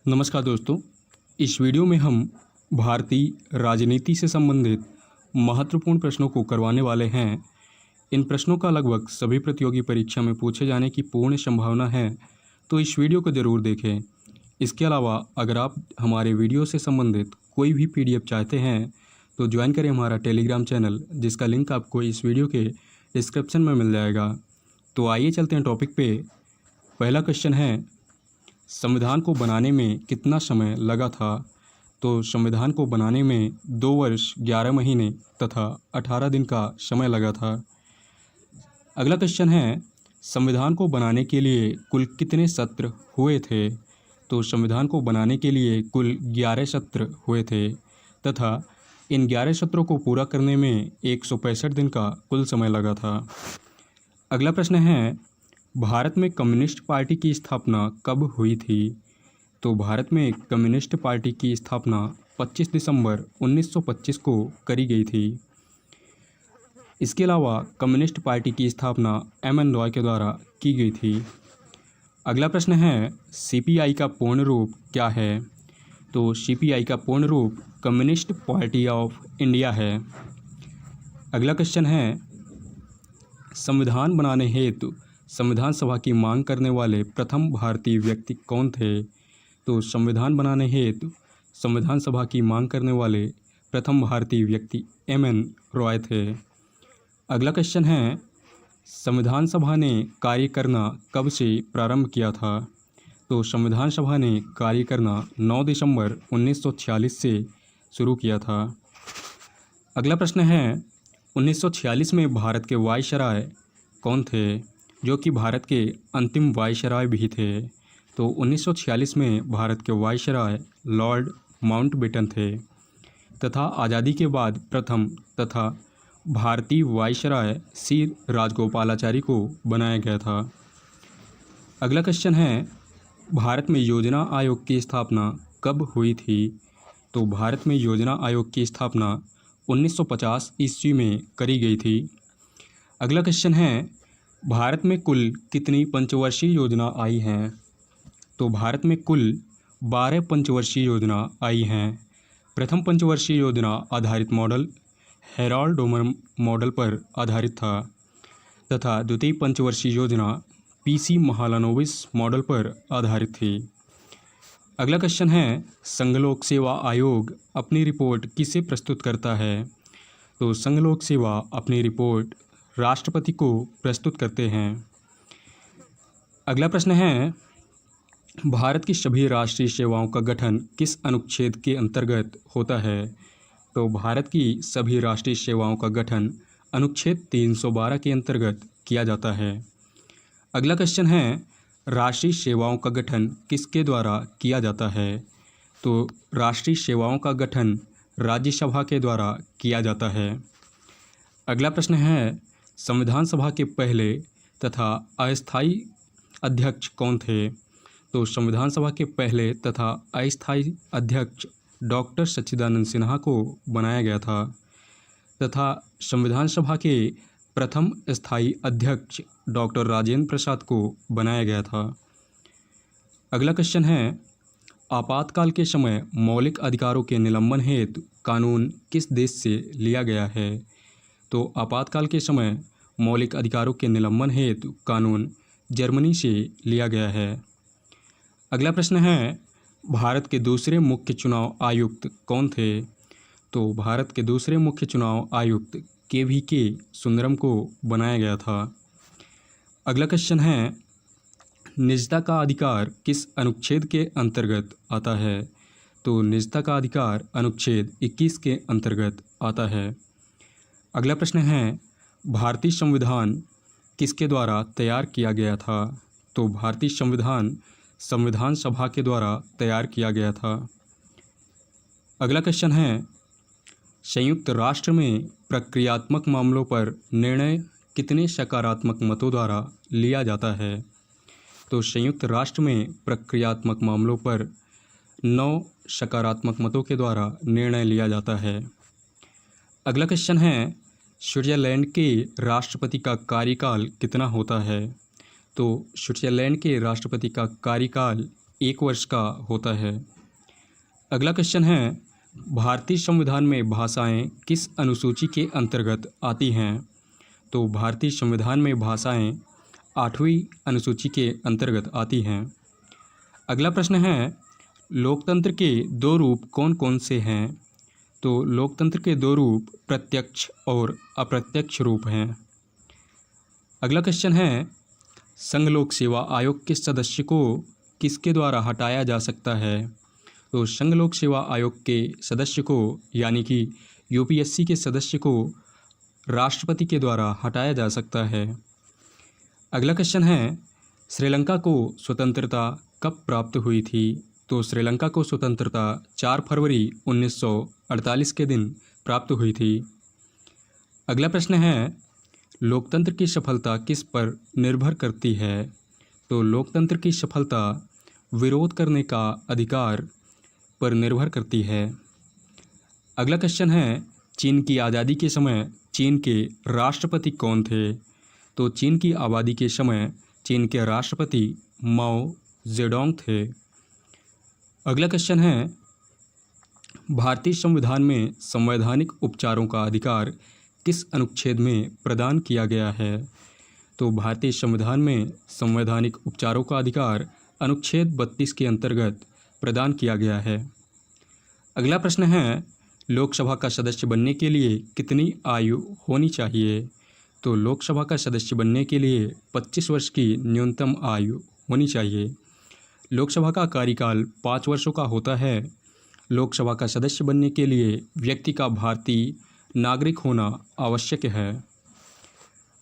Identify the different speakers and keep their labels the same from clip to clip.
Speaker 1: नमस्कार दोस्तों। इस वीडियो में हम भारतीय राजनीति से संबंधित महत्वपूर्ण प्रश्नों को करवाने वाले हैं। इन प्रश्नों का लगभग सभी प्रतियोगी परीक्षा में पूछे जाने की पूर्ण संभावना है, तो इस वीडियो को ज़रूर देखें। इसके अलावा अगर आप हमारे वीडियो से संबंधित कोई भी पीडीएफ चाहते हैं तो ज्वाइन करें हमारा टेलीग्राम चैनल, जिसका लिंक आपको इस वीडियो के डिस्क्रिप्शन में मिल जाएगा। तो आइए चलते हैं टॉपिक पे। पहला क्वेश्चन है, संविधान को बनाने में कितना समय लगा था? तो संविधान को बनाने में 2 वर्ष 11 महीने तथा 18 दिन का समय लगा था। अगला क्वेश्चन है, संविधान को बनाने के लिए कुल कितने सत्र हुए थे? तो संविधान को बनाने के लिए कुल 11 सत्र हुए थे तथा इन 11 सत्रों को पूरा करने में 165 दिन का कुल समय लगा था। अगला प्रश्न है, भारत में कम्युनिस्ट पार्टी की स्थापना कब हुई थी? तो भारत में कम्युनिस्ट पार्टी की स्थापना 25 दिसंबर 1925 को करी गई थी। इसके अलावा कम्युनिस्ट पार्टी की स्थापना एम.एन. रॉय के द्वारा की गई थी। अगला प्रश्न है, सीपीआई का पूर्ण रूप क्या है? तो सीपीआई का पूर्ण रूप कम्युनिस्ट पार्टी ऑफ इंडिया है। अगला क्वेश्चन है, संविधान बनाने हेतु संविधान सभा की मांग करने वाले प्रथम भारतीय व्यक्ति कौन थे? तो संविधान बनाने हेतु संविधान सभा की मांग करने वाले प्रथम भारतीय व्यक्ति एम.एन. रॉय थे। अगला क्वेश्चन है, संविधान सभा ने कार्य करना कब से प्रारंभ किया था? तो संविधान सभा ने कार्य करना 9 दिसंबर 1946 से शुरू किया था। अगला प्रश्न है, 1946 में भारत के वायसराय कौन थे, जो कि भारत के अंतिम वायसराय भी थे? तो 1946 में भारत के वायसराय लॉर्ड माउंटबेटन थे तथा आज़ादी के बाद प्रथम तथा भारतीय वायसराय सी राजगोपालाचारी को बनाया गया था। अगला क्वेश्चन है, भारत में योजना आयोग की स्थापना कब हुई थी? तो भारत में योजना आयोग की स्थापना 1950 ईस्वी में करी गई थी। अगला क्वेश्चन है, भारत में कुल कितनी पंचवर्षीय योजना आई हैं? तो भारत में कुल 12 पंचवर्षीय योजना आई हैं। प्रथम पंचवर्षीय योजना आधारित मॉडल हेराल्ड डोमर मॉडल पर आधारित था तथा द्वितीय पंचवर्षीय योजना पीसी महालानोबिस मॉडल पर आधारित थी। अगला क्वेश्चन है, संघ लोक सेवा आयोग अपनी रिपोर्ट किसे प्रस्तुत करता है? तो संघ लोक सेवा अपनी रिपोर्ट राष्ट्रपति को प्रस्तुत करते हैं। अगला प्रश्न है, भारत की सभी राष्ट्रीय सेवाओं का गठन किस अनुच्छेद के अंतर्गत होता है? तो भारत की सभी राष्ट्रीय सेवाओं का गठन अनुच्छेद 312 के अंतर्गत किया जाता है। अगला क्वेश्चन है, राष्ट्रीय सेवाओं का गठन किसके द्वारा किया जाता है? तो राष्ट्रीय सेवाओं का गठन राज्यसभा के द्वारा किया जाता है। अगला प्रश्न है, संविधान सभा के पहले तथा अस्थायी अध्यक्ष कौन थे? तो संविधान सभा के पहले तथा अस्थायी अध्यक्ष डॉक्टर सच्चिदानंद सिन्हा को बनाया गया था तथा संविधान सभा के प्रथम स्थायी अध्यक्ष डॉक्टर राजेंद्र प्रसाद को बनाया गया था। अगला क्वेश्चन है, आपातकाल के समय मौलिक अधिकारों के निलंबन हेतु कानून किस देश से लिया गया है? तो आपातकाल के समय मौलिक अधिकारों के निलंबन हेतु कानून जर्मनी से लिया गया है। अगला प्रश्न है, भारत के दूसरे मुख्य चुनाव आयुक्त कौन थे? तो भारत के दूसरे मुख्य चुनाव आयुक्त के.वी.के. सुंदरम को बनाया गया था। अगला क्वेश्चन है, निजता का अधिकार किस अनुच्छेद के अंतर्गत आता है? तो निजता का अधिकार अनुच्छेद 21 के अंतर्गत आता है। अगला प्रश्न है, भारतीय संविधान किसके द्वारा तैयार किया गया था? तो भारतीय संविधान संविधान सभा के द्वारा तैयार किया गया था। अगला क्वेश्चन है, संयुक्त राष्ट्र में प्रक्रियात्मक मामलों पर निर्णय कितने सकारात्मक मतों द्वारा लिया जाता है? तो संयुक्त राष्ट्र में प्रक्रियात्मक मामलों पर 9 सकारात्मक मतों के द्वारा निर्णय लिया जाता है। अगला क्वेश्चन है, स्विट्जरलैंड के राष्ट्रपति का कार्यकाल कितना होता है? तो स्विट्जरलैंड के राष्ट्रपति का कार्यकाल 1 वर्ष का होता है। अगला क्वेश्चन है, भारतीय संविधान में भाषाएं किस अनुसूची के अंतर्गत आती हैं? तो भारतीय संविधान में भाषाएं 8वीं अनुसूची के अंतर्गत आती हैं। अगला प्रश्न है, लोकतंत्र के 2 रूप कौन कौन से हैं? तो लोकतंत्र के 2 रूप प्रत्यक्ष और अप्रत्यक्ष रूप हैं। अगला क्वेश्चन है, संघ लोक सेवा आयोग के सदस्य को किसके द्वारा हटाया जा सकता है? तो संघ लोक सेवा आयोग के सदस्य को यानी कि यूपीएससी के सदस्य को राष्ट्रपति के द्वारा हटाया जा सकता है। अगला क्वेश्चन है, श्रीलंका को स्वतंत्रता कब प्राप्त हुई थी? तो श्रीलंका को स्वतंत्रता 4 फरवरी 1948 के दिन प्राप्त हुई थी। अगला प्रश्न है, लोकतंत्र की सफलता किस पर निर्भर करती है? तो लोकतंत्र की सफलता विरोध करने का अधिकार पर निर्भर करती है। अगला क्वेश्चन है, चीन की आज़ादी के समय चीन के राष्ट्रपति कौन थे? तो चीन की आबादी के समय चीन के राष्ट्रपति माओ जेडोंग थे। अगला क्वेश्चन है, भारतीय संविधान में संवैधानिक उपचारों का अधिकार किस अनुच्छेद में प्रदान किया गया है? तो भारतीय संविधान में संवैधानिक उपचारों का अधिकार अनुच्छेद 32 के अंतर्गत प्रदान किया गया है। अगला प्रश्न है, लोकसभा का सदस्य बनने के लिए कितनी आयु होनी चाहिए? तो लोकसभा का सदस्य बनने के लिए 25 वर्ष की न्यूनतम आयु होनी चाहिए। लोकसभा का कार्यकाल 5 वर्षों का होता है। लोकसभा का सदस्य बनने के लिए व्यक्ति का भारतीय नागरिक होना आवश्यक है।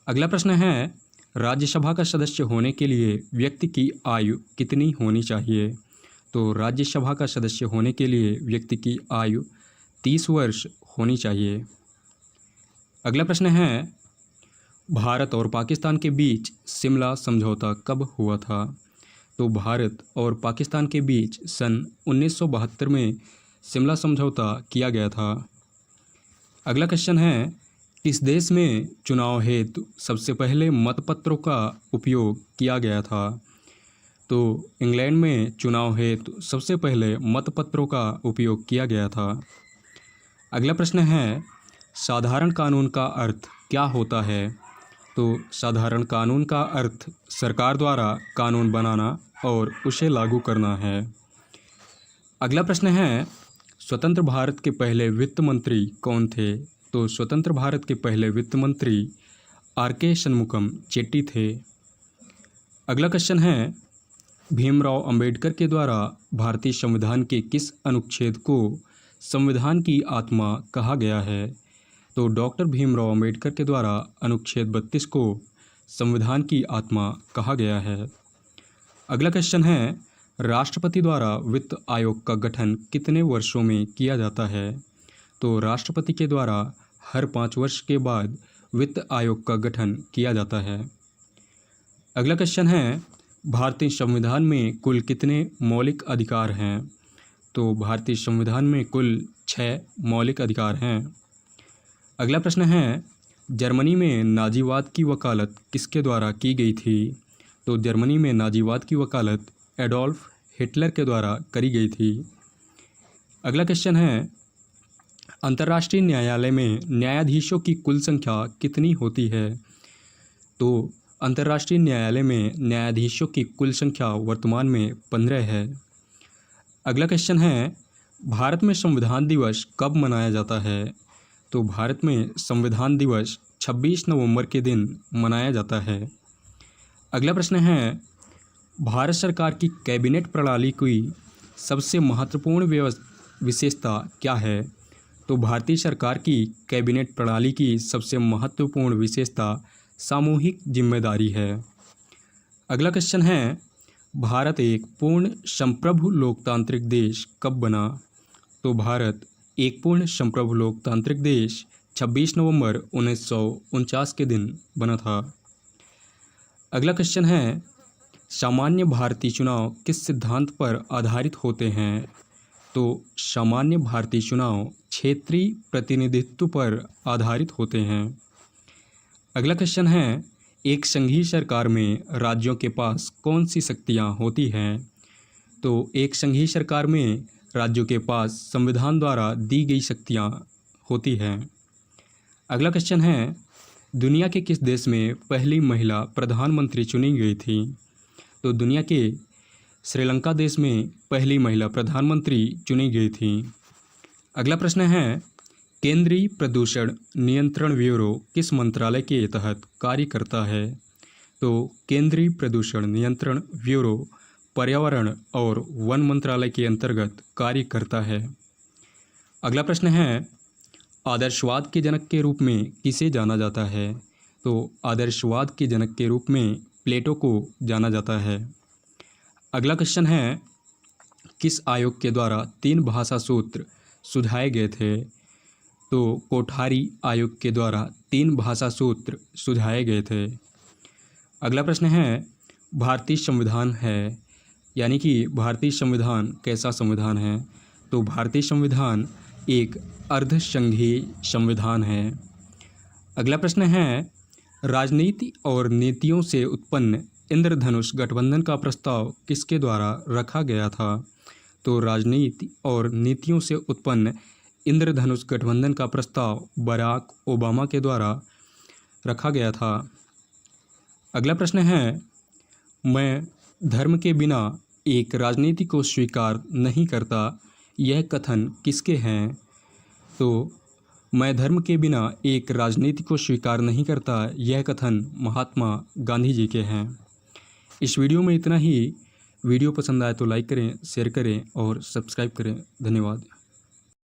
Speaker 1: अगला प्रश्न है, राज्यसभा का सदस्य होने के लिए व्यक्ति की आयु कितनी होनी चाहिए? तो राज्यसभा का सदस्य होने के लिए व्यक्ति की आयु 30 वर्ष होनी चाहिए। अगला प्रश्न है, भारत और पाकिस्तान के बीच शिमला समझौता कब हुआ था? तो भारत और पाकिस्तान के बीच सन 1972 में शिमला समझौता किया गया था। अगला क्वेश्चन है, किस देश में चुनाव हेतु सबसे पहले मतपत्रों का उपयोग किया गया था? तो इंग्लैंड में चुनाव हेतु सबसे पहले मतपत्रों का उपयोग किया गया था। अगला प्रश्न है, साधारण कानून का अर्थ क्या होता है? तो साधारण कानून का अर्थ सरकार द्वारा कानून बनाना और उसे लागू करना है। अगला प्रश्न है, स्वतंत्र भारत के पहले वित्त मंत्री कौन थे? तो स्वतंत्र भारत के पहले वित्त मंत्री आर.के. शनमुगम चेट्टी थे। अगला क्वेश्चन है, भीमराव अंबेडकर के द्वारा भारतीय संविधान के किस अनुच्छेद को संविधान की आत्मा कहा गया है? तो डॉक्टर भीमराव अंबेडकर के द्वारा अनुच्छेद 32 को संविधान की आत्मा कहा गया है। अगला क्वेश्चन है, राष्ट्रपति द्वारा वित्त आयोग का गठन कितने वर्षों में किया जाता है? तो राष्ट्रपति के द्वारा हर 5 वर्ष के बाद वित्त आयोग का गठन किया जाता है। अगला क्वेश्चन है, भारतीय संविधान में कुल कितने मौलिक अधिकार हैं? तो भारतीय संविधान में कुल 6 मौलिक अधिकार हैं। अगला प्रश्न है, जर्मनी में नाजीवाद की वकालत किसके द्वारा की गई थी? तो जर्मनी में नाजीवाद की वकालत एडोल्फ हिटलर के द्वारा करी गई थी। अगला क्वेश्चन है, अंतर्राष्ट्रीय न्यायालय में न्यायाधीशों की कुल संख्या कितनी होती है? तो अंतर्राष्ट्रीय न्यायालय में न्यायाधीशों की कुल संख्या वर्तमान में 15 है। अगला क्वेश्चन है, भारत में संविधान दिवस कब मनाया जाता है? तो भारत में संविधान दिवस 26 नवंबर के दिन मनाया जाता है। अगला प्रश्न है, भारत सरकार की कैबिनेट प्रणाली की सबसे महत्वपूर्ण विशेषता क्या है? तो भारतीय सरकार की कैबिनेट प्रणाली की सबसे महत्वपूर्ण विशेषता सामूहिक जिम्मेदारी है। अगला क्वेश्चन है, भारत एक पूर्ण संप्रभु लोकतांत्रिक देश कब बना? तो भारत एक पूर्ण संप्रभु लोकतांत्रिक देश 26 नवंबर 1949 के दिन बना था। अगला क्वेश्चन है, सामान्य भारतीय चुनाव किस सिद्धांत पर आधारित होते हैं? तो सामान्य भारतीय चुनाव क्षेत्रीय प्रतिनिधित्व पर आधारित होते हैं। अगला क्वेश्चन है, एक संघीय सरकार में राज्यों के पास कौन सी शक्तियां होती हैं? तो एक संघीय सरकार में राज्यों के पास संविधान द्वारा दी गई शक्तियाँ होती हैं। अगला क्वेश्चन है, दुनिया के किस देश में पहली महिला प्रधानमंत्री चुनी गई थी? तो दुनिया के श्रीलंका देश में पहली महिला प्रधानमंत्री चुनी गई थी। अगला प्रश्न है, केंद्रीय प्रदूषण नियंत्रण ब्यूरो किस मंत्रालय के तहत कार्य करता है? तो केंद्रीय प्रदूषण नियंत्रण ब्यूरो पर्यावरण और वन मंत्रालय के अंतर्गत कार्य करता है। अगला प्रश्न है, आदर्शवाद के जनक के रूप में किसे जाना जाता है? तो आदर्शवाद के जनक के रूप में प्लेटो को जाना जाता है। अगला क्वेश्चन है, किस आयोग के द्वारा 3 भाषा सूत्र सुझाए गए थे? तो कोठारी आयोग के द्वारा 3 भाषा सूत्र सुझाए गए थे। अगला प्रश्न है, भारतीय संविधान है, यानी कि भारतीय संविधान कैसा संविधान है? तो भारतीय संविधान एक अर्धसंघीय संविधान है। अगला प्रश्न है, राजनीति और नीतियों से उत्पन्न इंद्रधनुष गठबंधन का प्रस्ताव किसके द्वारा रखा गया था? तो राजनीति और नीतियों से उत्पन्न इंद्रधनुष गठबंधन का प्रस्ताव बराक ओबामा के द्वारा रखा गया था। अगला प्रश्न है, मैं धर्म के बिना एक राजनीति को स्वीकार नहीं करता, यह कथन किसके हैं? तो मैं धर्म के बिना एक राजनीति को स्वीकार नहीं करता, यह कथन महात्मा गांधी जी के हैं। इस वीडियो में इतना ही। वीडियो पसंद आए तो लाइक करें, शेयर करें और सब्सक्राइब करें। धन्यवाद।